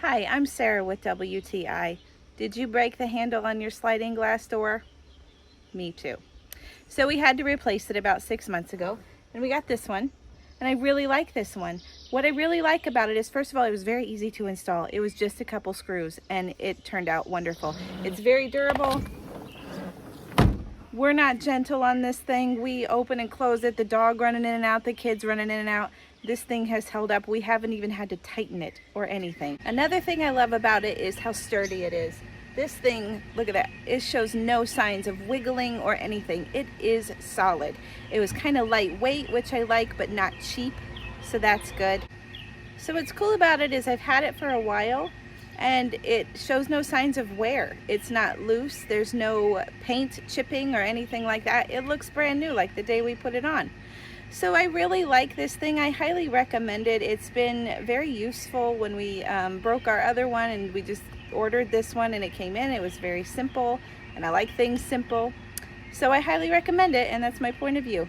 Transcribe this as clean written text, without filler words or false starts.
Hi, I'm Sarah with WTI. Did you break the handle on your sliding glass door? Me too. So we had to replace it about 6 months ago, and we got this one, and I really like this one. What I really like about it is, first of all, it was very easy to install. It was just a couple screws, and it turned out wonderful. It's very durable. We're not gentle on this thing. We open and close it, the dog running in and out, the kids running in and out. This thing has held up. We haven't even had to tighten it or anything. Another thing I love about it is how sturdy it is. This thing, look at that, it shows no signs of wiggling or anything. It is solid. It was kind of lightweight, which I like, but not cheap, so that's good. So what's cool about it is I've had it for a while, and it shows no signs of wear. It's not loose, there's no paint chipping or anything like that. It looks brand new, like the day we put it on. So I really like this thing. I highly recommend it. It's been very useful. When we broke our other one and we just ordered this one and it came in, it was very simple, and I like things simple. So I highly recommend it, and that's my point of view.